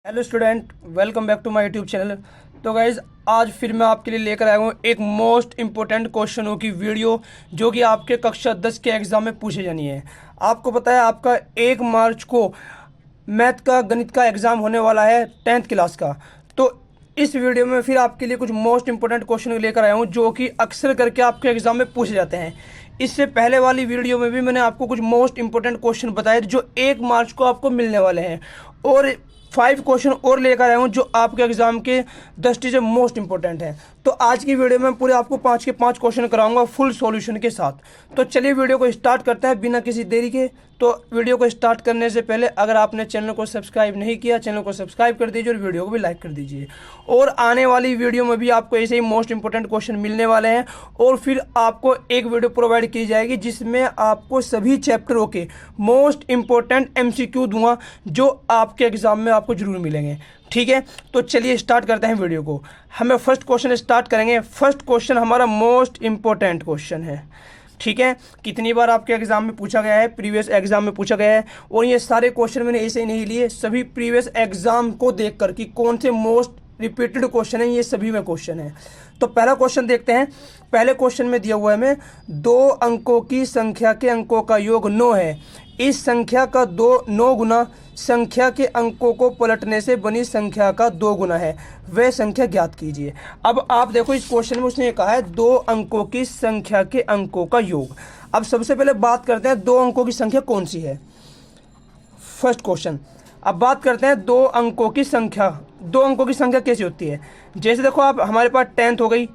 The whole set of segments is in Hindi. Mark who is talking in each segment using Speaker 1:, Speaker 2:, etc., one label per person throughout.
Speaker 1: Hello student, welcome back to my YouTube channel. तो गाइज़, आज फिर मैं आपके लिए लेकर आया हूँ एक मोस्ट इम्पोर्टेंट क्वेश्चनों की वीडियो जो कि आपके कक्षा 10 के एग्ज़ाम में पूछे जानी है। आपको पता है आपका 1 मार्च को मैथ का गणित का एग्ज़ाम होने वाला है 10th क्लास का। तो इस वीडियो में फिर आपके लिए कुछ मोस्ट इंपॉर्टेंट क्वेश्चन लेकर आया हूँ जो कि अक्सर करके आपके एग्ज़ाम में पूछे जाते हैं। इससे पहले वाली वीडियो में भी मैंने आपको कुछ मोस्ट इंपॉर्टेंट क्वेश्चन बताए जो 1 मार्च को आपको मिलने वाले हैं, और 5 क्वेश्चन और लेकर आया हूँ जो आपके एग्जाम के दृष्टि से मोस्ट इंपॉर्टेंट है। तो आज की वीडियो में पूरे आपको 5 के 5 क्वेश्चन कराऊंगा फुल सॉल्यूशन के साथ। तो चलिए वीडियो को स्टार्ट करते हैं बिना किसी देरी के। तो वीडियो को स्टार्ट करने से पहले अगर आपने चैनल को सब्सक्राइब नहीं किया, चैनल को सब्सक्राइब कर दीजिए और वीडियो को भी लाइक कर दीजिए। और आने वाली वीडियो में भी आपको ऐसे ही मोस्ट इंपॉर्टेंट क्वेश्चन मिलने वाले हैं, और फिर आपको एक वीडियो प्रोवाइड की जाएगी जिसमें आपको सभी चैप्टरों के मोस्ट इंपॉर्टेंट एमसीक्यू दूंगा जो आपके एग्जाम में आपको जरूर मिलेंगे। ठीक है, तो चलिए स्टार्ट करते हैं वीडियो को। हमें फर्स्ट क्वेश्चन स्टार्ट करेंगे। फर्स्ट क्वेश्चन हमारा मोस्ट इंपॉर्टेंट क्वेश्चन है। ठीक है, कितनी बार आपके एग्जाम में पूछा गया है, प्रीवियस एग्जाम में पूछा गया है, और ये सारे क्वेश्चन मैंने ऐसे ही नहीं लिए, सभी प्रीवियस एग्जाम को देखकर कि कौन से मोस्ट रिपीटेड क्वेश्चन है, ये सभी में क्वेश्चन है। तो पहला क्वेश्चन देखते हैं। पहले क्वेश्चन में दिया हुआ है हमें 2 अंकों की संख्या के अंकों का योग 9 है। इस संख्या का 9 गुना संख्या के अंकों को पलटने से बनी संख्या का 2 गुना है, वह संख्या ज्ञात कीजिए। अब आप देखो इस क्वेश्चन में उसने कहा है 2 अंकों की संख्या के अंकों का योग। अब सबसे पहले बात करते हैं 2 अंकों की संख्या कौन सी है। फर्स्ट क्वेश्चन, अब बात करते हैं 2 अंकों की संख्या। 2 अंकों की संख्या कैसी होती है? जैसे देखो आप, हमारे पास 10th हो गई,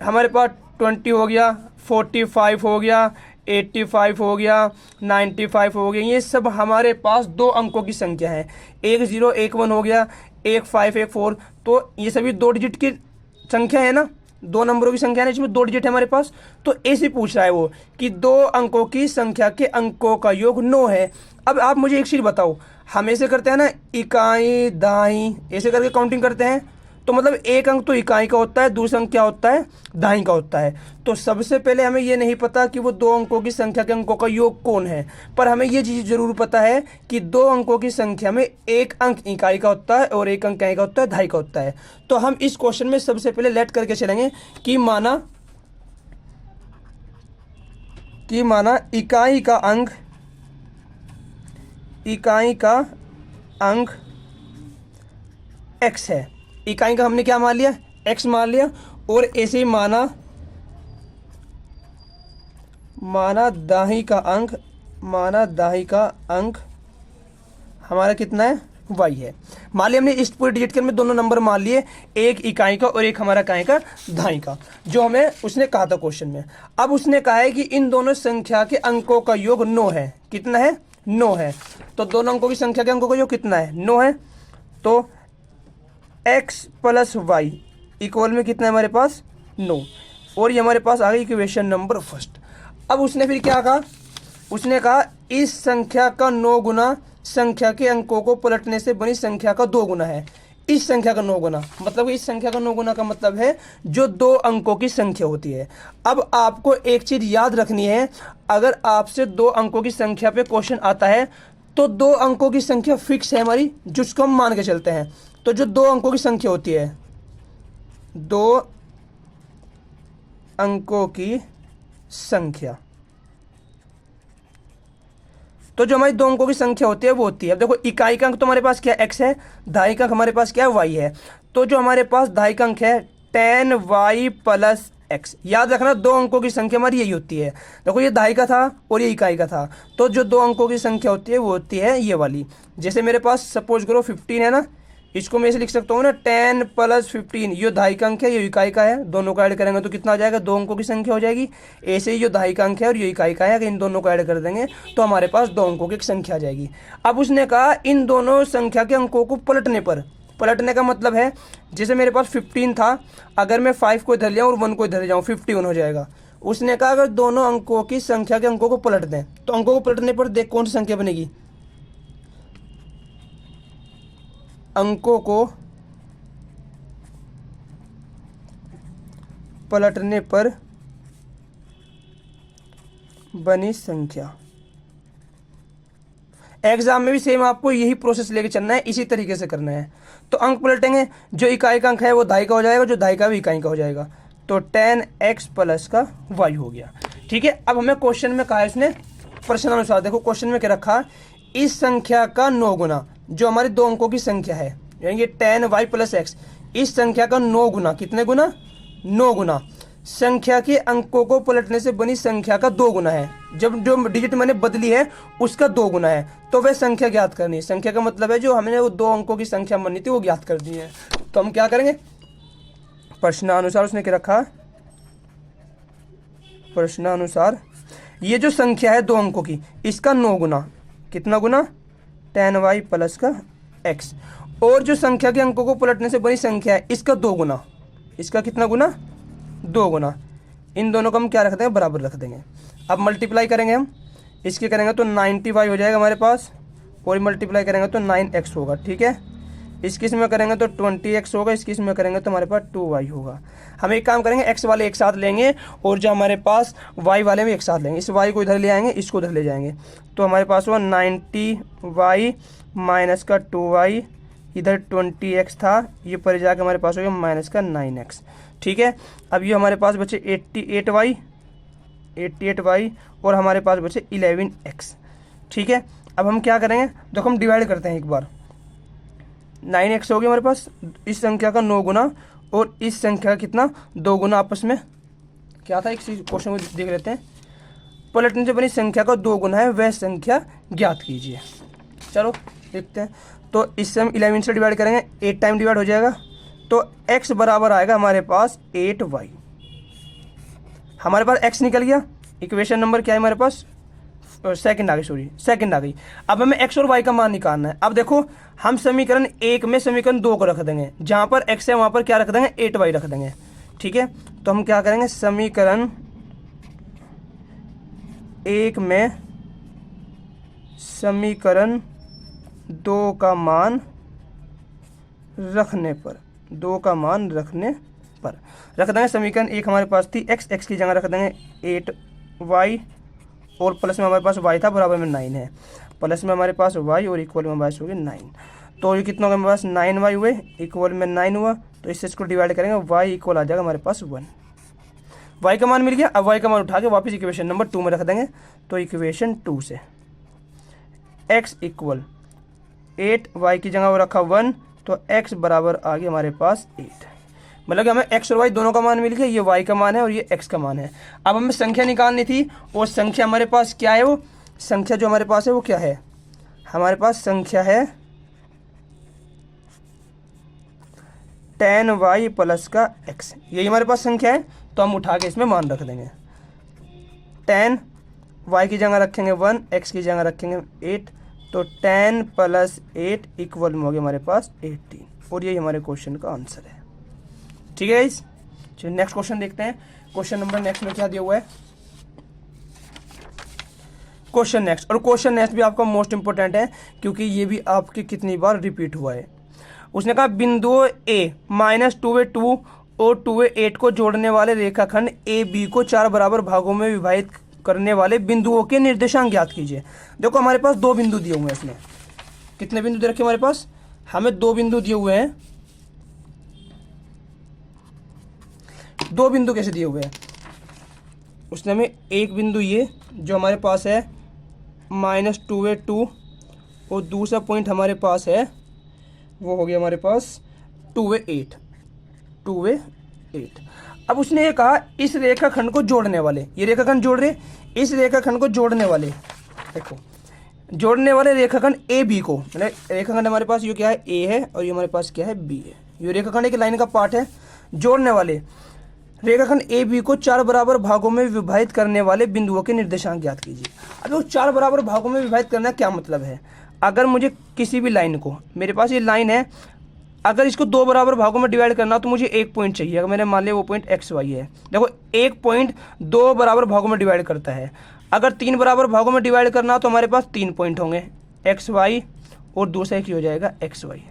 Speaker 1: हमारे पास 20 हो गया, 45 हो गया, 85 हो गया, 95 हो गया, ये सब हमारे पास 2 अंकों की संख्या है। 10 11 हो गया, 15 14, तो ये सभी 2 डिजिट की संख्या है ना, 2 नंबरों की संख्या है, इसमें 2 डिजिट है हमारे पास। तो ऐसे पूछ रहा है वो कि 2 अंकों की संख्या के अंकों का योग 9 है। अब आप मुझे एक चीज़ बताओ, हम ऐसे करते हैं ना, इकाई दाई ऐसे करके काउंटिंग करते हैं, तो मतलब एक अंक तो इकाई का होता है, दूसरा अंक क्या होता है, दहाई का होता है। तो सबसे पहले हमें ये नहीं पता कि वो 2 अंकों की संख्या के अंकों का योग कौन है, पर हमें ये चीज़ जरूर पता है कि 2 अंकों की संख्या में एक अंक इकाई का होता है और एक अंक क्या का होता है, दहाई का होता है। तो हम इस क्वेश्चन में सबसे पहले लेट करके चलेंगे कि माना इकाई का अंक x है। इकाई का हमने क्या मान लिया, x मान लिया, और ऐसे ही माना दाही का अंक हमारा कितना है, y है। मान लिया हमने इस पूरे डिजिट के में दोनों नंबर मान लिए, एक इकाई का और एक हमारा काय का, दहाई का, जो हमें उसने कहा था क्वेश्चन में। अब उसने कहा है कि इन दोनों संख्या के अंकों का योग 9 है। कितना है, 9 है। तो दोनों अंकों की संख्या के अंकों का योग कितना है, 9 है। तो x प्लस वाई इक्वल में कितना है हमारे पास, 9, और ये हमारे पास आ गई इक्वेशन नंबर फर्स्ट। अब उसने फिर क्या कहा, उसने कहा इस संख्या का 9 गुना संख्या के अंकों को पलटने से बनी संख्या का 2 गुना है। इस संख्या का 9 गुना मतलब, इस संख्या का 9 गुना का मतलब है जो 2 अंकों की संख्या होती है। अब आपको एक चीज़ याद रखनी है, अगर आपसे 2 अंकों की संख्या पे क्वेश्चन आता है तो 2 अंकों की संख्या फिक्स है हमारी, जिसको हम मान के चलते हैं। तो जो 2 अंकों की संख्या होती है, 2 अंकों की संख्या, तो जो हमारी 2 अंकों की संख्या होती है वो होती है, अब देखो इकाई का अंक तो हमारे पास क्या है, x है, दहाई का अंक हमारे पास क्या है, y है। तो जो हमारे पास दहाई का अंक है 10y प्लस x। याद रखना 2 अंकों की संख्या हमारी यही होती है। देखो ये दहाई का था और ये इकाई का था, तो जो 2 अंकों की संख्या होती है वो होती है ये वाली। जैसे मेरे पास सपोज करो 15 है ना, इसको मैं ऐसे लिख सकता हूँ ना, 10 प्लस 15, ये दहाई का अंक है, ये इकाई का है, दोनों को ऐड करेंगे तो कितना आ जाएगा, 2 अंकों की संख्या हो जाएगी। ऐसे ही जो दहाई का अंक है और ये इकाई का है, अगर इन दोनों को ऐड कर देंगे तो हमारे पास 2 अंकों की एक संख्या आ जाएगी। अब उसने कहा इन दोनों संख्या के अंकों को पलटने का मतलब है, जैसे मेरे पास 15 था, अगर मैं 5 को इधर ले जाऊँ और 1 को इधर जाऊँ 51 हो जाएगा। उसने कहा अगर दोनों अंकों की संख्या के अंकों को पलट दें, तो अंकों को पलटने पर देख कौन सी संख्या बनेगी, अंकों को पलटने पर बनी संख्या। एग्जाम में भी सेम आपको यही प्रोसेस लेके चलना है, इसी तरीके से करना है। तो अंक पलटेंगे, जो इकाई का अंक है वो दाई का हो जाएगा, जो दाई का भी इकाई का हो जाएगा। तो 10x प्लस का y हो गया। ठीक है, अब हमें क्वेश्चन में कहा है इसने प्रश्नानुसार, देखो क्वेश्चन में क्या रखा, इस संख्या का 9 गुना, जो हमारी 2 अंकों की संख्या है यानी 10y प्लस x, इस संख्या का 9 गुना, कितने गुना, 9 गुना संख्या के अंकों को पलटने से बनी संख्या का 2 गुना है। जब जो डिजिट मैंने बदली है उसका 2 गुना है, तो वह संख्या ज्ञात करनी है। संख्या का मतलब है जो हमने वो 2 अंकों की संख्या बननी थी वो ज्ञात कर दी है। तो हम क्या करेंगे, प्रश्नानुसार उसने क्या रखा, प्रश्नानुसार ये जो संख्या है 2 अंकों की, इसका 9 गुना, कितना गुना, 10y प्लस का x, और जो संख्या के अंकों को पलटने से बनी संख्या है इसका 2 गुना, इसका कितना गुना, 2 गुना। इन दोनों को हम क्या रख देंगे, बराबर रख देंगे। अब मल्टीप्लाई करेंगे हम, इसके करेंगे तो 90y हो जाएगा हमारे पास, और मल्टीप्लाई करेंगे तो 9x होगा। ठीक है, इसकी इसमें करेंगे तो 20x होगा, इसकी इसमें करेंगे तो हमारे पास 2y होगा। हम एक काम करेंगे, x वाले एक साथ लेंगे और जो हमारे पास y वाले भी एक साथ लेंगे। इस y को इधर ले आएंगे, इसको उधर ले जाएंगे, तो हमारे पास हुआ 90y माइनस का 2y, इधर 20x था, ये पर जाकर हमारे पास हो गया माइनस का 9x। ठीक है, अब ये हमारे पास बचे 88y और हमारे पास बचे 11x। ठीक है, अब हम क्या करेंगे, देखो हम डिवाइड करते हैं एक बार। 9x हो गया हमारे पास, इस संख्या का 9 गुना और इस संख्या का कितना, 2 गुना। आपस में क्या था, एक क्वेश्चन को देख लेते हैं। पलटने से बनी संख्या का 2 गुना है, वह संख्या ज्ञात कीजिए। चलो देखते हैं। तो इससे हम 11 से डिवाइड करेंगे, 8 टाइम डिवाइड हो जाएगा, तो x बराबर आएगा हमारे पास 8y। हमारे पास x निकल गया, इक्वेशन नंबर क्या है हमारे पास, सेकंड आ गई, सॉरी सेकंड आ गई। अब हमें x और y का मान निकालना है। अब देखो हम समीकरण 1 में समीकरण 2 को रख देंगे, जहां पर x है वहां पर क्या रख देंगे, 8y रख देंगे। ठीक है, तो हम क्या करेंगे, समीकरण 1 में समीकरण 2 का मान रखने पर, 2 का मान रखने पर रख देंगे। समीकरण 1 हमारे पास थी x की जगह रख देंगे 8y, और प्लस में हमारे पास y था, बराबर में 9 है, प्लस में हमारे पास y और इक्वल में हमारे पास हो गया 9। तो ये कितना होगा हमारे पास, 9y हुए, इक्वल में 9 हुआ, तो इससे इसको डिवाइड करेंगे, y इक्वल आ जाएगा हमारे पास 1। y का मान मिल गया। अब y का मान उठा के वापस इक्वेशन नंबर 2 में रख देंगे। तो इक्वेशन 2 से x इक्वल 8y की जगह वो रखा 1, तो x बराबर आ गया हमारे पास 8। मतलब कि हमें x और y दोनों का मान मिल गया, ये y का मान है और ये x का मान है। अब हमें संख्या निकालनी थी, और संख्या हमारे पास क्या है, वो संख्या जो हमारे पास है वो क्या है, हमारे पास संख्या है 10y प्लस का x, यही हमारे पास संख्या है। तो हम उठा के इसमें मान रख देंगे, 10y की जगह रखेंगे 1, x की जगह रखेंगे 8, तो 10 प्लस 8 इक्वल में हो गया हमारे पास 18, और यही हमारे क्वेश्चन का आंसर है। ठीक है गाइस, चलिए नेक्स्ट क्वेश्चन देखते हैं। क्वेश्चन नंबर नेक्स्ट में क्या दिया हुआ है, क्वेश्चन नेक्स्ट, और क्वेश्चन नेक्स्ट भी आपका मोस्ट इंपोर्टेंट है, क्योंकि ये भी आपके कितनी बार रिपीट हुआ है। उसने कहा बिंदुओं a -2a2 और 2a8 को जोड़ने वाले रेखाखंड ए बी को 4 बराबर भागों में विभाजित करने वाले बिंदुओं के निर्देशांक ज्ञात कीजिए। देखो हमारे पास 2 बिंदु दिए हुए हैं, इसमें कितने बिंदु दे रखे हमारे पास, हमें 2 बिंदु दिए हुए हैं। 2 बिंदु कैसे दिए हुए हैं, उसने हमें एक बिंदु ये जो हमारे पास है -2a2, और दूसरा पॉइंट हमारे पास है वो हो गया हमारे पास 2a8। अब उसने ये कहा इस रेखाखंड को जोड़ने वाले, ये रेखाखंड जोड़ रहे, इस रेखाखंड को जोड़ने वाले, देखो जोड़ने वाले रेखाखंड ए बी को, मतलब रेखाखंड हमारे पास ये क्या है, ए है, और ये हमारे पास क्या है, बी है। ये रेखाखंड एक लाइन का पार्ट है। जोड़ने वाले रेखाखंड ए बी को 4 बराबर भागों में विभाजित करने वाले बिंदुओं के निर्देशांक ज्ञात कीजिए। अब वो 4 बराबर भागों में विभाजित करना क्या मतलब है, अगर मुझे किसी भी लाइन को, मेरे पास ये लाइन है, अगर इसको 2 बराबर भागों में डिवाइड करना तो मुझे एक पॉइंट चाहिए। अगर मैंने मान लिया वो पॉइंट एक्स वाई है, देखो एक पॉइंट 2 बराबर भागों में डिवाइड करता है। अगर 3 बराबर भागों में डिवाइड करना तो हमारे पास 3 पॉइंट होंगे, एक्स वाई और दूसरा एक हो जाएगा एक्स वाई,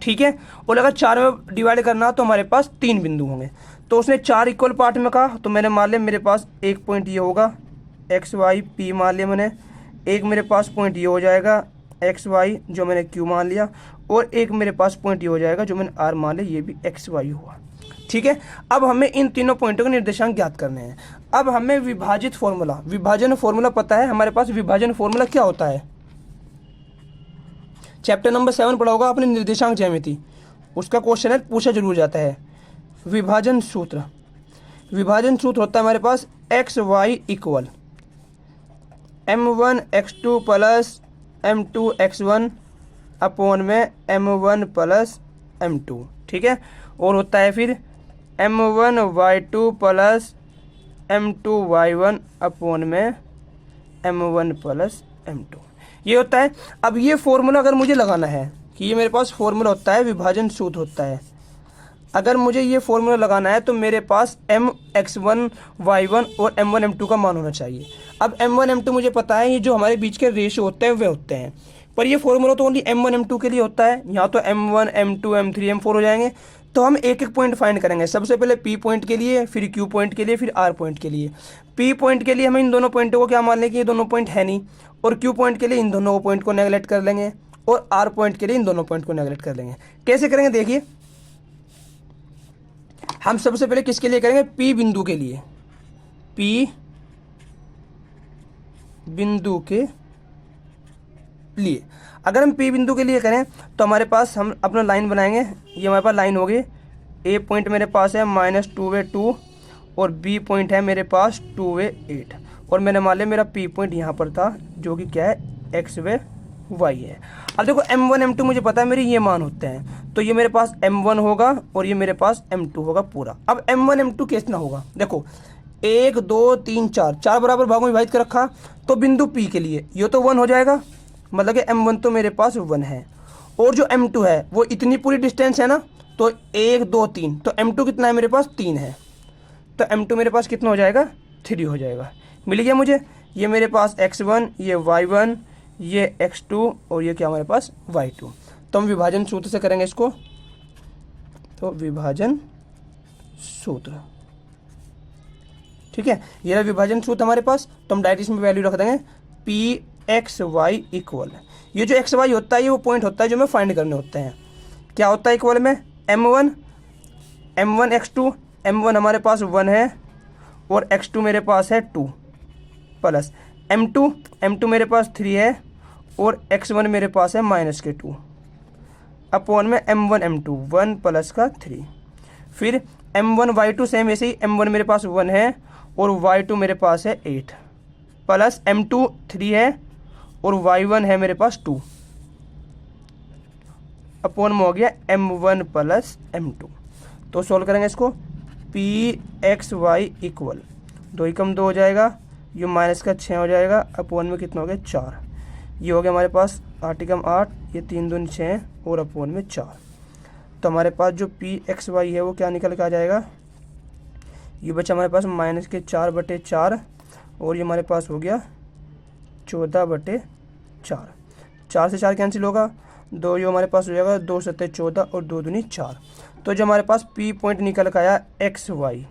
Speaker 1: ठीक है। और अगर 4 में डिवाइड करना तो हमारे पास 3 बिंदु होंगे। तो उसने 4 इक्वल पार्ट में कहा, तो मैंने मान लिया मेरे पास एक पॉइंट ये होगा एक्स वाई पी मान लिया मैंने, एक मेरे पास पॉइंट ये हो जाएगा एक्स वाई जो मैंने क्यू मान लिया, और एक मेरे पास पॉइंट ये हो जाएगा जो मैंने आर मान लिया, ये भी एक्स वाई हुआ। ठीक है, अब हमें इन तीनों पॉइंटों के निर्देशांक ज्ञात करने हैं। अब हमें विभाजित फॉर्मूला, विभाजन फॉर्मूला पता है हमारे पास। विभाजन फॉर्मूला क्या होता है? चैप्टर नंबर 7 पढ़ा होगा आपने, निर्देशांक ज्यामिति, उसका क्वेश्चन है, पूछा जरूर जाता है। विभाजन सूत्र, विभाजन सूत्र होता है हमारे पास X Y equal m1 x2 plus m2 x1 upon में m1 प्लस m2। ठीक है, और होता है फिर m1 y2 plus m2 y1 upon में m1 प्लस m2, ये होता है। अब ये फॉर्मूला अगर मुझे लगाना है कि ये मेरे पास फॉर्मूला होता है, विभाजन सूत्र होता है, अगर मुझे ये फॉर्मूला लगाना है तो मेरे पास mx1 y1 और m1 m2 का मान होना चाहिए। अब m1 m2 मुझे पता है, ये जो हमारे बीच के रेशियो होते हैं वे होते हैं, पर ये फॉर्मूला तो ओनली m1 m2 के लिए होता है। यहाँ तो m1 m2 m3 m4 हो जाएंगे, तो हम एक एक पॉइंट फाइंड करेंगे। सबसे पहले p पॉइंट के लिए, फिर q पॉइंट के लिए, फिर r पॉइंट के लिए। p पॉइंट के लिए हमें इन दोनों पॉइंटों को क्या मान लें कि ये दोनों पॉइंट है नहीं, और q पॉइंट के लिए इन दोनों पॉइंट को नेगलेक्ट कर लेंगे, और r पॉइंट के लिए इन दोनों पॉइंट को नेगलेक्ट कर लेंगे। कैसे करेंगे देखिए, हम सबसे पहले किसके लिए करेंगे? P बिंदु के लिए, P बिंदु के लिए। अगर हम P बिंदु के लिए करें तो हमारे पास, हम अपना लाइन बनाएंगे, ये हमारे पास लाइन होगी। A पॉइंट मेरे पास है -2 और B पॉइंट है मेरे पास 2 और मैंने मान लिया मेरा P पॉइंट यहाँ पर था जो कि क्या है, x y है। अब देखो m1 m2 मुझे पता है मेरे ये मान होते हैं, तो ये मेरे पास m1 होगा और ये मेरे पास m2 होगा पूरा। अब m1 m2 कितना होगा? देखो 1 2 3 4, 4 बराबर भागों में विभाजित कर रखा, तो बिंदु P के लिए ये तो 1 हो जाएगा, मतलब कि m1 तो मेरे पास 1 है, और जो m2 है वो इतनी पूरी डिस्टेंस है ना, तो 1 2 3, तो m2 कितना है मेरे पास? 3 है, तो m2 मेरे पास कितना हो जाएगा? 3 हो जाएगा। मिल गया मुझे, ये मेरे पास x1, ये y1, ये x2 और ये क्या हमारे पास y2। तो हम विभाजन सूत्र से करेंगे इसको, तो विभाजन सूत्र, ठीक है, ये रहा विभाजन सूत्र हमारे पास। तो हम डायरेक्ट इसमें वैल्यू रख देंगे पी एक्स वाई इक्वल, ये जो एक्स वाई होता है ये वो पॉइंट होता है जो हमें फाइंड करने होते हैं। क्या होता है इक्वल में? m1 x2, m1 हमारे पास 1 है और x2 मेरे पास है 2 प्लस m2 मेरे पास 3 है और x1 मेरे पास है -2 अपॉन में m1 m2 1 प्लस का 3, फिर m1 y2 सेम ऐसे ही, m1 मेरे पास 1 है और y2 मेरे पास है 8 प्लस m2 3 है और y1 है मेरे पास 2 अपॉन में हो गया m1 प्लस m2। तो सॉल्व करेंगे इसको, पी एक्स वाई इक्वल 2 एकम 2 हो जाएगा, ये माइनस का 6 हो जाएगा, अपॉन में कितना हो गया 4, ये हो गया हमारे पास 8 एकम 8, ये 3 दूनी 6 और अपॉन में 4। तो हमारे पास जो पी एक्स वाई है वो क्या निकल के आ जाएगा, ये बचा हमारे पास -4/4 और ये हमारे पास हो गया 14/4, 4 से 4 कैंसिल होगा, 2 ये हमारे पास हो जाएगा 2 7 14 और 2 दूनी 4। तो जो हमारे पास P पॉइंट निकल के आया एक्स वाई,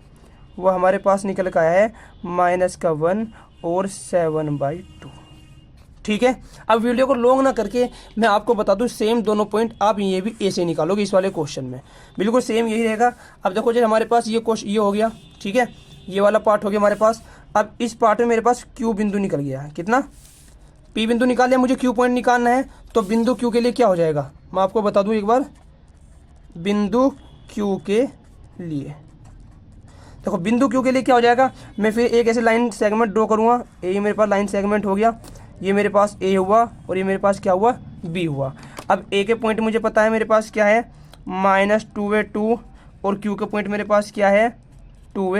Speaker 1: वो हमारे पास निकल के आया है -1 और 7/2। ठीक है, अब वीडियो को लॉन्ग ना करके मैं आपको बता दूं, सेम दोनों पॉइंट आप ये भी ए से निकालोगे इस वाले क्वेश्चन में, बिल्कुल सेम यही रहेगा। अब देखो जो हमारे पास ये क्वेश्चन ये हो गया, ठीक है, ये वाला पार्ट हो गया हमारे पास। अब इस पार्ट में मेरे पास Q बिंदु निकल गया है, कितना? P बिंदु निकाल लिया, मुझे Q पॉइंट निकालना है, तो बिंदु Q के लिए क्या हो जाएगा मैं आपको बता दूं एक बार। बिंदु Q के लिए देखो, बिंदु Q के लिए क्या हो जाएगा, मैं फिर एक ऐसे लाइन सेगमेंट ड्रॉ करूँगा, ये मेरे पास लाइन सेगमेंट हो गया, ये मेरे पास A हुआ और ये मेरे पास क्या हुआ, B हुआ। अब A के पॉइंट मुझे पता है मेरे पास क्या है -2 और Q के पॉइंट मेरे पास क्या है 2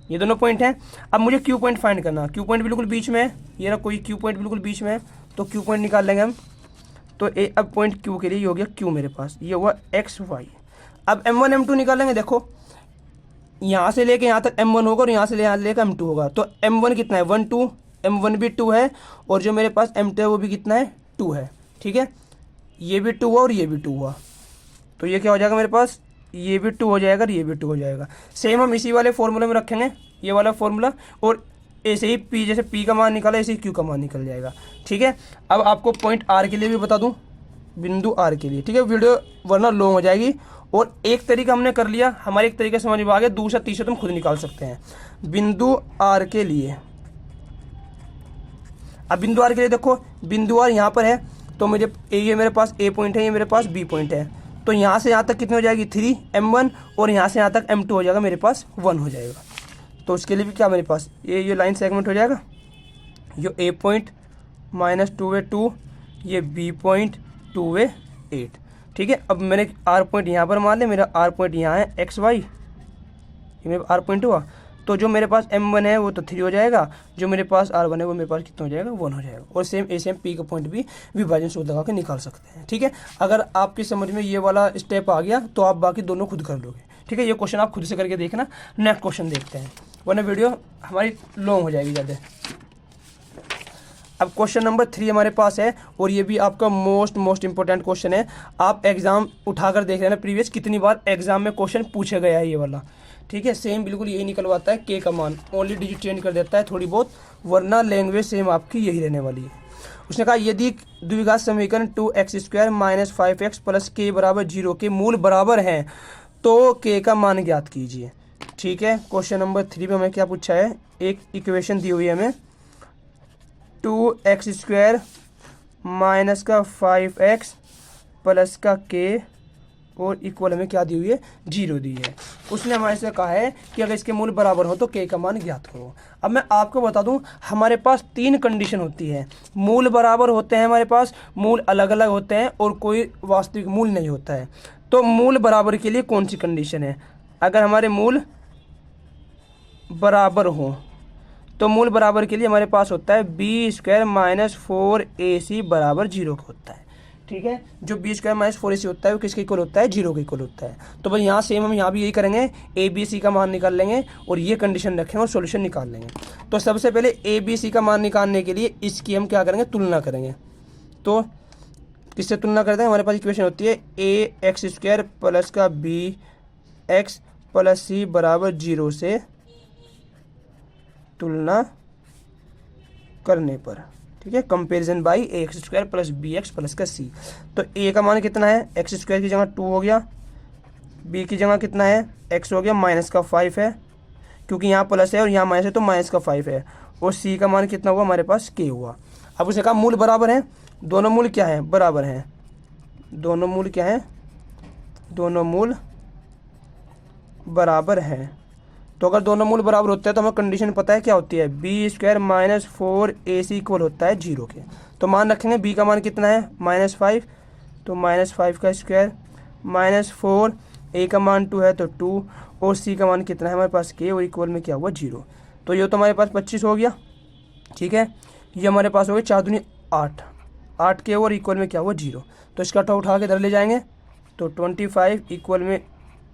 Speaker 1: ये दोनों पॉइंट हैं। अब मुझे Q पॉइंट फाइंड करना, Q पॉइंट बिल्कुल बीच में है, ये ना कोई Q पॉइंट बिल्कुल बीच में है, तो Q पॉइंट निकाल लेंगे हम। तो अब पॉइंट Q के लिए ये हो गया Q मेरे पास, ये हुआ एक्स वाई। अब m1 m2 निकालेंगे, देखो यहाँ से लेके यहाँ तक m1 होगा और यहाँ से यहाँ लेकर m2 होगा, तो m1 कितना है 1 2, m1 भी 2 है और जो मेरे पास m2 है वो भी कितना है 2 है, ठीक है, ये भी 2 हुआ और ये भी 2 हुआ, तो ये क्या हो जाएगा मेरे पास, ये भी 2 हो जाएगा और ये भी 2 हो जाएगा। सेम हम इसी वाले फॉर्मूले में रखेंगे ये वाला फॉर्मूला, और ऐसे ही पी, जैसे पी का मान निकाला ऐसे ही क्यू का मान निकल जाएगा। ठीक है, अब आपको पॉइंट आर के लिए भी बता दूं, बिंदु आर के लिए। ठीक है, वीडियो वरना लॉन्ग हो जाएगी। और एक तरीका हमने कर लिया, हमारे एक तरीके समझ में आ गया, दूसरा तीसरा तुम खुद निकाल सकते हैं। बिंदु आर के लिए, अब बिंदु आर के लिए देखो, बिंदु आर यहाँ पर है, तो मुझे ये मेरे पास ए पॉइंट है, ये मेरे पास बी पॉइंट है, तो यहाँ से यहाँ तक कितनी हो जाएगी 3m1, और यहाँ से यहाँ तक m2 हो जाएगा, मेरे पास 1 हो जाएगा। तो उसके लिए भी क्या मेरे पास ये लाइन सेगमेंट हो जाएगा, ये ए पॉइंट -2 2, ये बी पॉइंट 2 8। ठीक है, अब मैंने आर पॉइंट यहाँ पर मान लिया, मेरा आर पॉइंट यहाँ है XY, ये मेरा आर पॉइंट हुआ, तो जो मेरे पास M1 है वो तो 3 हो जाएगा, जो मेरे पास R1 है वो मेरे पास कितना हो जाएगा 1 हो जाएगा। और सेम ए सेम पी का पॉइंट भी विभाजन सूत्र लगा के निकाल सकते हैं। ठीक है, अगर आपकी समझ में ये वाला स्टेप आ गया तो आप बाकी दोनों खुद कर लोगे। ठीक है, ये क्वेश्चन आप खुद से करके देखना। नेक्स्ट क्वेश्चन देखते हैं, वरना वीडियो हमारी लॉन्ग हो जाएगी ज़्यादा। अब क्वेश्चन नंबर 3 हमारे पास है, और ये भी आपका मोस्ट इंपॉर्टेंट क्वेश्चन है। आप एग्जाम उठाकर देख लेना, प्रीवियस कितनी बार एग्जाम में क्वेश्चन पूछा गया है ये वाला। ठीक है, सेम बिल्कुल यही निकलवाता है, के का मान ओनली डिजिट चेंज कर देता है थोड़ी बहुत, वरना लैंग्वेज सेम आपकी यही रहने वाली है। उसने कहा यदि द्विघात समीकरण 2x² - 5x + k = 0 के मूल बराबर हैं तो के का मान ज्ञात कीजिए। ठीक है, क्वेश्चन नंबर 3 में हमें क्या पूछा है, एक इक्वेशन दी हुई है हमें, 2x² - 5x + k और इक्वल हमें क्या दी हुई है 0 दी है। उसने हमारे से कहा है कि अगर इसके मूल बराबर हो तो के का मान ज्ञात करो। अब मैं आपको बता दूं, हमारे पास 3 कंडीशन होती है, मूल बराबर होते हैं हमारे पास, मूल अलग अलग होते हैं, और कोई वास्तविक मूल नहीं होता है। तो मूल बराबर के लिए कौन सी कंडीशन है, अगर हमारे मूल बराबर हो तो मूल बराबर के लिए हमारे पास होता है b² - 4ac = 0 का होता है। ठीक है, जो b² - 4ac होता है वो किसके इक्वल होता है 0 के इक्वल होता है। तो भाई यहाँ सेम हम यहाँ भी यही करेंगे, a b c का मान निकाल लेंगे और ये कंडीशन रखेंगे और सॉल्यूशन निकाल लेंगे। तो सबसे पहले a b c का मान निकालने के लिए इसकी हम क्या करेंगे, तुलना करेंगे। तो किससे तुलना करते हैं, हमारे पास इक्वेशन होती है ax² + bx + c = 0 से तुलना करने पर। ठीक है, comparison by ax² + bx + c। तो a का मान कितना है, x² की जगह 2 हो गया, b की जगह कितना है x हो गया, -5 है, क्योंकि यहाँ प्लस है और यहाँ माइनस है तो -5 है, और c का मान कितना हुआ हमारे पास k हुआ। अब उसने कहा मूल बराबर हैं, दोनों मूल क्या हैं, बराबर हैं, दोनों मूल क्या हैं, दोनों मूल बराबर हैं। तो अगर दोनों मूल बराबर होते हैं तो हमें कंडीशन पता है क्या होती है, b² - 4ac इक्वल होता है 0 के। तो मान रखेंगे b का मान कितना है -5, तो -5 का स्क्वायर -4, a का मान 2 है तो 2, और c का मान कितना है हमारे पास k, और इक्वल में क्या हुआ 0। तो ये तो हमारे पास 25 हो गया। ठीक है, ये हमारे पास हो गया 4 दूनी 8, 8 के और इक्वल में क्या हुआ 0। तो इसका उठा के इधर ले जाएंगे, तो 25 इक्वल में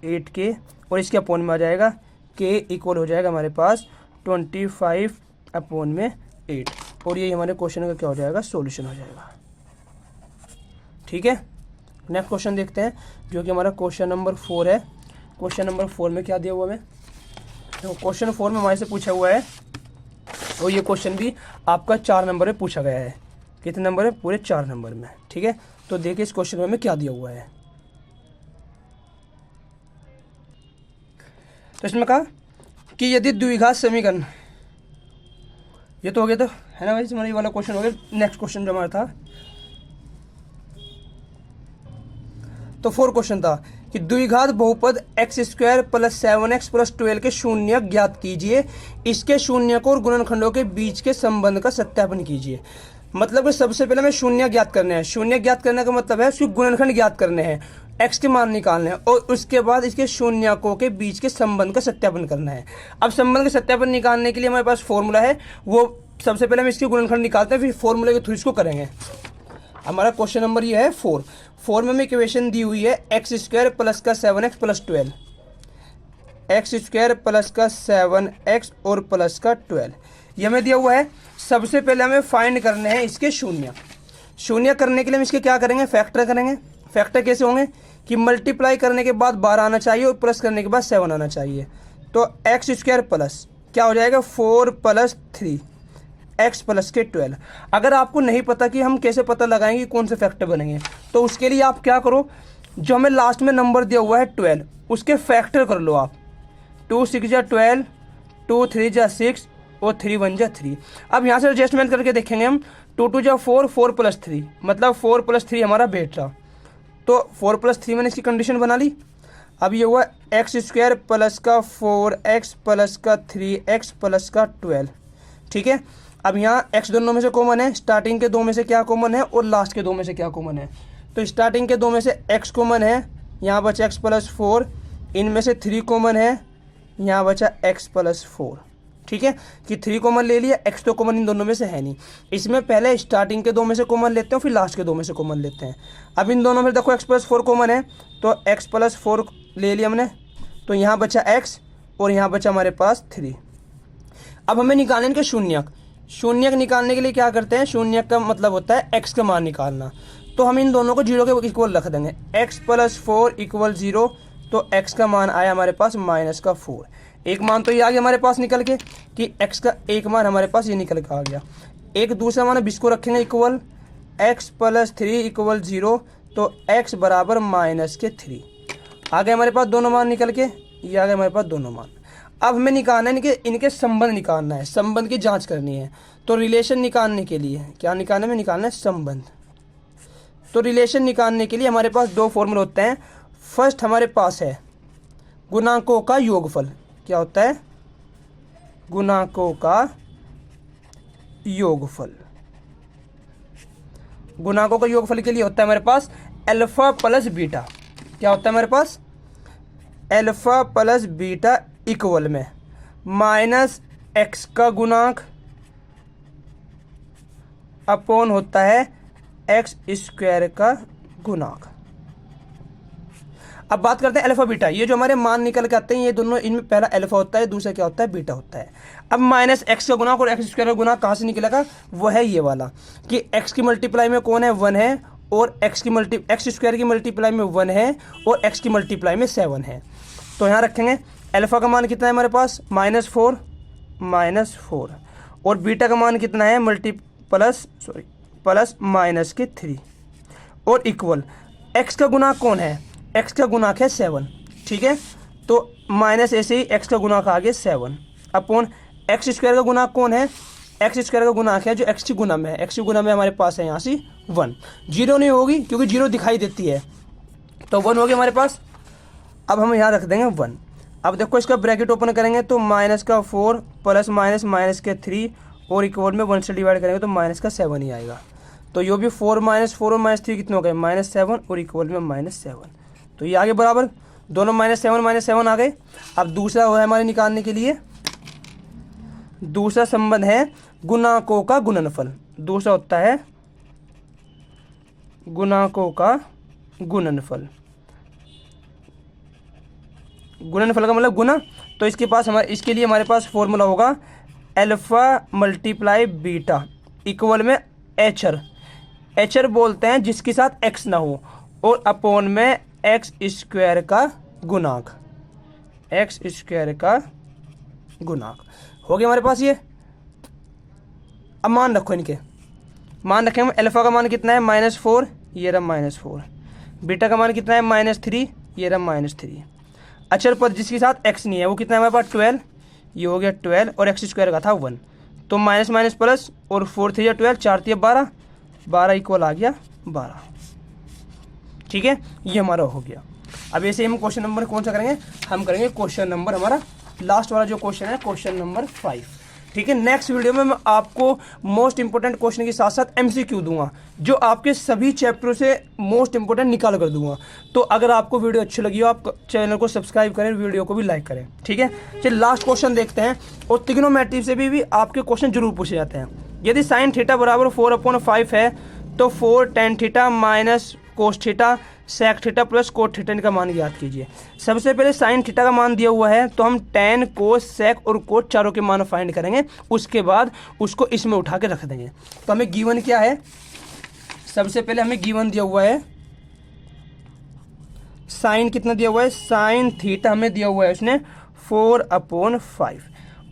Speaker 1: 8 के, और इसके अपॉन में आ जाएगा के इक्वल हो जाएगा हमारे पास 25/8, और ये हमारे क्वेश्चन का क्या हो जाएगा, सॉल्यूशन हो जाएगा। ठीक है, नेक्स्ट क्वेश्चन देखते हैं जो कि हमारा क्वेश्चन नंबर 4 है। क्वेश्चन नंबर 4 में क्या दिया हुआ है, तो क्वेश्चन 4 में हमारे से पूछा हुआ है, और ये क्वेश्चन भी आपका 4 नंबर में पूछा गया है। कितने नंबर है, पूरे 4 नंबर में। ठीक है, तो देखिए इस क्वेश्चन में हमें क्या दिया हुआ है। तो इसमें कहा कि यदि द्विघात समीकरण, ये तो हो गया, तो है ना भाई, हमारा ये वाला क्वेश्चन हो गया। नेक्स्ट क्वेश्चन जो हमारा था, तो 4 क्वेश्चन था कि द्विघात बहुपद x² + 7x + 12 के शून्य ज्ञात कीजिए, इसके शून्यकों और गुणनखंडों के बीच के संबंध का सत्यापन कीजिए। मतलब कि सबसे पहले हमें शून्य ज्ञात करने हैं, शून्य ज्ञात करने का मतलब है उसके गुणनखंड ज्ञात करने हैं, x के मान निकालने हैं, और उसके बाद इसके शून्यकों के बीच के संबंध का सत्यापन करना है। अब संबंध का सत्यापन निकालने के लिए हमारे पास फॉर्मूला है, वो सबसे पहले हम इसके गुणनखंड निकालते हैं, फिर फॉर्मूले के थ्रू इसको करेंगे। हमारा क्वेश्चन नंबर ये है 4 में हमें इक्वेशन दी हुई है x² + 7x + 12, x² + 7x और प्लस का 12, ये हमें दिया हुआ है। सबसे पहले हमें फाइंड करने हैं इसके शून्य करने के लिए हम इसके क्या करेंगे, फैक्टर करेंगे। फैक्टर कैसे होंगे कि मल्टीप्लाई करने के बाद 12 आना चाहिए और प्लस करने के बाद 7 आना चाहिए। तो x² + क्या हो जाएगा 4 + 3 x प्लस के 12। अगर आपको नहीं पता कि हम कैसे पता लगाएंगे कौन से फैक्टर बनेंगे, तो उसके लिए आप क्या करो, जो हमें लास्ट में नंबर दिया हुआ है 12, उसके फैक्टर कर लो आप। 2 6 जा 12, 2 3 जा 6 और 3 1 जा 3। अब यहाँ से एडजस्टमेंट करके देखेंगे हम। 2 2 जा 4, 4 + 3 मतलब 4 + 3 हमारा बेटा, तो 4 + 3 मैंने इसकी कंडीशन बना ली। अब ये हुआ x² प्लस का 4x प्लस का 3x प्लस का 12। ठीक है, अब यहाँ x दोनों में से कॉमन है, स्टार्टिंग के 2 में से क्या कॉमन है और लास्ट के 2 में से क्या कॉमन है। तो स्टार्टिंग के 2 में से x कॉमन है, यहाँ बचा x + 4, इनमें से 3 कॉमन है, यहाँ बचा x + 4। ठीक है कि 3 कॉमन ले लिया, x तो कॉमन इन दोनों में से है नहीं। इसमें पहले स्टार्टिंग के 2 में से कॉमन लेते हैं, फिर लास्ट के 2 में से कॉमन लेते हैं। अब इन दोनों में देखो x + 4 कॉमन है, तो x + 4 ले लिया हमने, तो यहाँ बचा x और यहाँ बचा हमारे पास 3। अब हमें निकालने इनके शून्यक। शून्यक निकालने के लिए क्या करते हैं, शून्यक का मतलब होता है x का मान निकालना। तो हम इन दोनों को 0 के इक्वल रख देंगे। x + 4 = 0, तो x का मान आया हमारे पास -4। एक मान तो ये आ गया हमारे पास निकल के कि x का एक मान हमारे पास ये निकल के आ गया। एक दूसरा मान अब इसको रखेंगे इक्वल, x + 3 = 0, तो x बराबर -3 आ गए हमारे पास दोनों मान निकल के, ये आ गए हमारे पास दोनों मान। अब हमें निकालना है इनके संबंध निकालना है, संबंध की जांच करनी है। तो रिलेशन निकालने के लिए क्या निकालना है, निकालना है संबंध। तो रिलेशन निकालने के लिए हमारे पास 2 फॉर्मूले होते हैं। फर्स्ट हमारे पास है गुणांकों का योगफल। क्या होता है, गुणांकों का योगफल। गुणांकों का योगफल के लिए होता है हमारे पास अल्फा प्लस बीटा। क्या होता है हमारे पास, अल्फा प्लस बीटा इक्वल में -x का गुणांक अपॉन होता है x² का गुणांक। अब बात करते हैं अल्फा बीटा। ये जो हमारे मान निकल के आते हैं, ये दोनों, इनमें पहला अल्फा होता है, दूसरा क्या होता है, बीटा होता है। अब -x का गुणांक और x² का गुणांक कहाँ से निकलेगा, वो है ये वाला कि x की मल्टीप्लाई में कौन है, 1 है, और x² की मल्टीप्लाई में 1 है, और x की मल्टीप्लाई में 7 है। तो यहाँ रखेंगे अल्फा का मान कितना है हमारे पास, -4 और बीटा का मान कितना है, प्लस -3 और इक्वल। x का गुणांक कौन है, x का गुणांक है 7। ठीक है, तो माइनस ऐसे ही x का गुणांक आ गया 7 अपॉन x² का गुणांक कौन है, x² का गुणांक है जो x की गुना में है। x की गुना में हमारे पास है यहाँ से 1, 0 नहीं होगी क्योंकि 0 दिखाई देती है, तो 1 हो गया हमारे पास। अब हम यहाँ रख देंगे 1। अब देखो इसका ब्रैकेट ओपन करेंगे तो -4 प्लस -3 और इक्वल में 1 से डिवाइड करेंगे तो -7 ही आएगा। तो ये भी 4 और -3 कितने हो गए, -7 और इक्वल में -7। तो ये आगे बराबर, दोनों -7 आ गए। अब दूसरा है हमारे निकालने के लिए, दूसरा संबंध है गुणांकों का गुणनफल। दूसरा होता है गुणांकों का गुणनफल। गुणनफल का मतलब गुना, तो इसके पास इसके लिए हमारे पास फॉर्मूला होगा अल्फा × बीटा इक्वल में HR बोलते हैं जिसके साथ x ना हो, और अपॉन में x² का गुणांक, x² का गुणांक हो गया हमारे पास ये। अब मान रखो, इनके मान रखें हम। अल्फा का मान कितना है, -4, ये रहा -4। बीटा का मान कितना है, -3, ये रहा -3। अचर पद जिसके साथ x नहीं है वो कितना है हमारे पास, 12, ये हो गया 12, और x² का था 1, तो माइनस प्लस, और 4 3 12, 4 3 12 इक्वल आ गया 12। ठीक है, ये हमारा हो गया। अब ऐसे हम क्वेश्चन नंबर कौन सा करेंगे, हम करेंगे क्वेश्चन नंबर हमारा लास्ट वाला जो क्वेश्चन है, क्वेश्चन नंबर 5। ठीक है, नेक्स्ट वीडियो में मैं आपको मोस्ट इंपोर्टेंट क्वेश्चन के साथ साथ MCQ दूंगा, जो आपके सभी चैप्टरों से मोस्ट इंपोर्टेंट निकाल कर दूंगा। तो अगर आपको वीडियो अच्छी लगी हो, आप चैनल को सब्सक्राइब करें, वीडियो को भी लाइक करें। ठीक है, चलिए लास्ट क्वेश्चन देखते हैं। और ट्रिग्नोमेट्री से भी आपके क्वेश्चन जरूर पूछे जाते हैं। यदि साइन थीटा बराबर 4/5 है तो 4 tan theta minus cos theta sec theta plus cot theta का मान ज्ञात कीजिए। सबसे पहले साइन थीटा का मान दिया हुआ है, तो हम tan कोस सेक और कोट चारों के मान फाइंड करेंगे, उसके बाद उसको इसमें उठा के रख देंगे। तो हमें गिवन क्या है, सबसे पहले हमें गिवन दिया हुआ है साइन, कितना दिया हुआ है, साइन थीटा हमें दिया हुआ है उसने 4/5,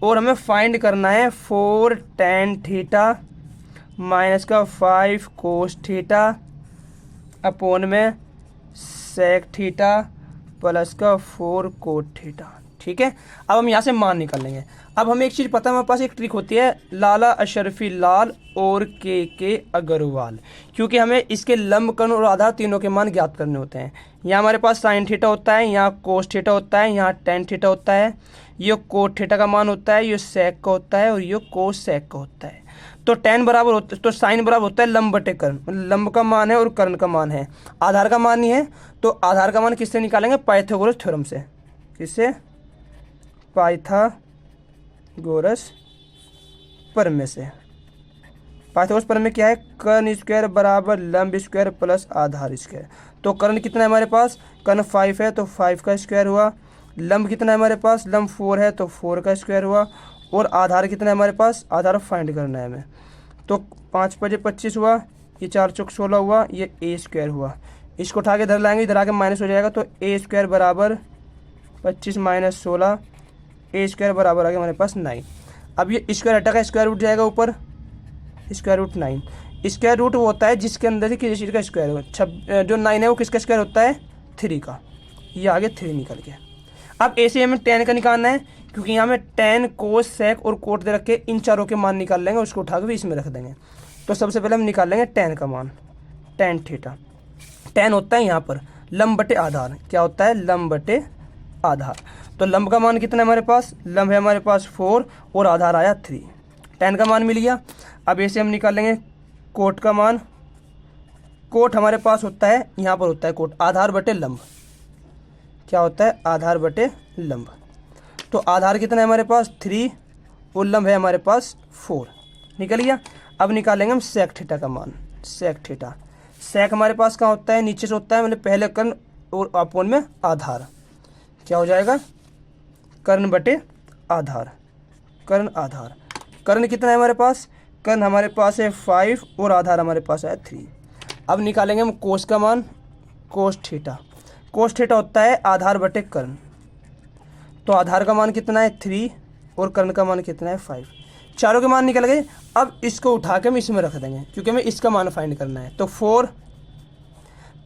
Speaker 1: और हमें फाइंड करना है 4 tan थीटा माइनस का 5 cos थीटा अपॉन में sec थीटा प्लस का 4 cot थीटा। ठीक है, अब हम यहाँ से मान निकाल लेंगे। अब हमें एक चीज़ पता है, हमारे पास एक ट्रिक होती है, लाला अशरफी लाल और के अग्रवाल, क्योंकि हमें इसके लंब कर्ण और आधार तीनों के मान ज्ञात करने होते हैं। यहाँ हमारे पास साइन थीटा होता है, यहाँ कोस थीटा होता है, यहाँ टेन थीटा होता है, ये कोट थीटा का मान होता है, ये सेक का होता है और ये कोस सेक का होता है। तो टेन बराबर होता है, तो साइन बराबर होता है लंब बटे कर्ण, मतलब लंब का मान है और कर्ण का मान है, आधार का मान नहीं है। तो आधार का मान किससे निकालेंगे? पाइथागोरस थ्योरम से। किससे? पाइथागोरस प्रमेय से। पाइथागोरस प्रमेय क्या है? कर्ण स्क्वायर बराबर लंब स्क्वायर प्लस आधार स्क्वायर। तो कर्ण कितना है हमारे पास? कर्ण 5 है तो 5 का स्क्वायर हुआ। लंब कितना है हमारे पास? लंब 4 है तो 4 का स्क्वायर हुआ। और आधार कितना है हमारे पास? आधार फाइंड करना है हमें। तो 5 × 5 = 25 हुआ, ये 4 × 4 = 16 हुआ, ये ए स्क्वायर हुआ। इसको उठा के इधर लाएंगे, इधर आके माइनस हो जाएगा, तो ए स्क्वायर बराबर 25 - 16, ए स्क्वायर बराबर आ गया हमारे पास 9। अब ये स्क्वायर हटा का स्क्वायर रूट जाएगा ऊपर, स्क्वायर रूट 9। स्क्वायर रूट वो होता है जिसके अंदर से किसी चीज़ का स्क्वायर हो। जो 9 है वो किसका स्क्वायर होता है? 3 का। ये आगे 3 निकल गया। अब ऐसे हमें tan का निकालना है, क्योंकि यहाँ में tan cos sec और कोट दे रखे, इन चारों के मान निकाल लेंगे, उसको उठा के भी इसमें रख देंगे। तो सबसे पहले हम निकाल लेंगे tan का मान, tan थीटा। tan होता है यहाँ पर लंब बटे आधार। क्या होता है? लंब बटे आधार। तो लंब का मान कितना है हमारे पास? लंब है हमारे पास 4 और आधार आया 3। tan का मान मिल गया। अब ऐसे हम निकाल लेंगे कोट का मान। कोट हमारे पास होता है, यहाँ पर होता है कोट आधार बटे लंब। क्या होता है? आधार बटे लंब। तो आधार कितना है हमारे पास? 3 और लंब है हमारे पास 4। निकल गया। अब निकालेंगे हम सेक थीटा का मान। सेक थीटा, सेक हमारे पास कहाँ होता है? नीचे से होता है, मतलब पहले कर्ण और अपॉन में आधार। क्या हो जाएगा? कर्ण बटे आधार। कर्ण आधार। कर्ण कितना है हमारे पास? कर्ण हमारे पास है 5 और आधार हमारे पास है 3। अब निकालेंगे हम कोस का मान, कोस थीटा। कोस थीटा होता है आधार बटे कर्ण। तो आधार का मान कितना है? 3 और कर्ण का मान कितना है? 5। चारों के मान निकल गए। अब इसको उठा के हम इसमें रख देंगे, क्योंकि हमें इसका मान फाइंड करना है। तो 4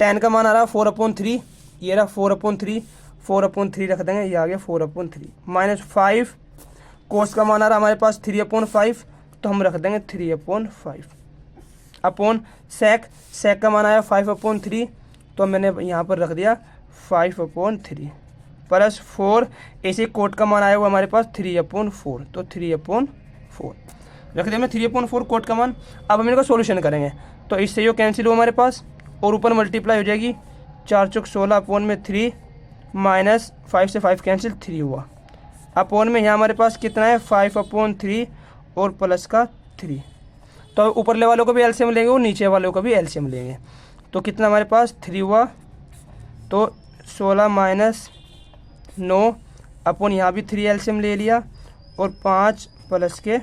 Speaker 1: tan का मान आ रहा 4/3, ये रहा 4/3, 4/3 रख देंगे, ये आ गया 4/3 माइनस 5। कोस का मान आ रहा हमारे पास 3/5, तो हम रख देंगे 3/5 अपॉन सेक। सेक का मान आया 5/3, तो मैंने यहाँ पर रख दिया 5/3 प्लस 4। ऐसे कोट का मान आया हुआ हमारे पास 3/4, तो 3/4 रख दिया मैं 3/4 कोट का मान। अब हम इनका सॉल्यूशन करेंगे, तो इससे ये कैंसिल हुआ हमारे पास और ऊपर मल्टीप्लाई हो जाएगी। 4 × 4 = 16 अपॉन में 3 माइनस 5 से 5 कैंसिल, 3 हुआ अपॉन में यहाँ हमारे पास कितना है? 5/3 और प्लस का 3। तो ऊपर वालों को भी एलसीएम लेंगे और नीचे वालों को भी एलसीएम लेंगे। तो कितना हमारे पास? 3 हुआ। तो 16 माइनस 9 अपॉन यहाँ भी 3 एलसीएम ले लिया और 5 प्लस के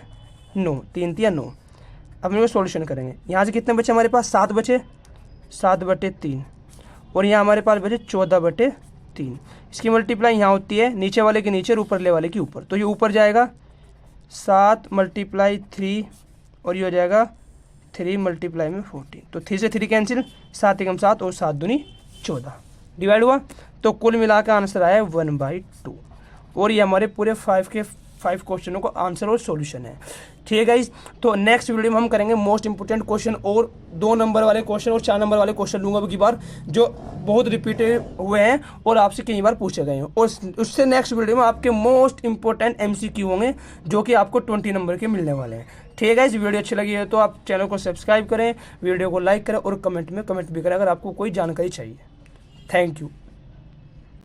Speaker 1: 9, 3 × 3 = 9। अब हम इसको सॉल्यूशन करेंगे। यहाँ से कितने बचे हमारे पास? 7 बचे, 7/3 और यहाँ हमारे पास बचे 14/3। इसकी मल्टीप्लाई यहाँ होती है नीचे वाले के नीचे और ऊपर वाले के ऊपर, तो ये ऊपर जाएगा 7 × 3 और ये हो जाएगा 3 × 14। तो 3 से 3 कैंसिल, 7 × 7 और 7 दूनी 14 डिवाइड हुआ। तो कुल मिला के आंसर आया 1/2। और ये हमारे पूरे 5 क्वेश्चनों का आंसर और सॉल्यूशन है। ठीक है गाइस, तो नेक्स्ट वीडियो में हम करेंगे मोस्ट इंपोर्टेंट क्वेश्चन और 2 नंबर वाले क्वेश्चन और 4 नंबर वाले क्वेश्चन लूँगा अब की बार, जो बहुत रिपीटेड हुए हैं और आपसे कई बार पूछे गए हैं। और उससे नेक्स्ट वीडियो में आपके मोस्ट इंपॉर्टेंट MCQ होंगे, जो कि आपको 20 नंबर के मिलने वाले हैं। ठीक है गाइस, वीडियो अच्छी लगी है तो आप चैनल को सब्सक्राइब करें, वीडियो को लाइक करें और कमेंट भी करें अगर आपको कोई जानकारी चाहिए। Thank you.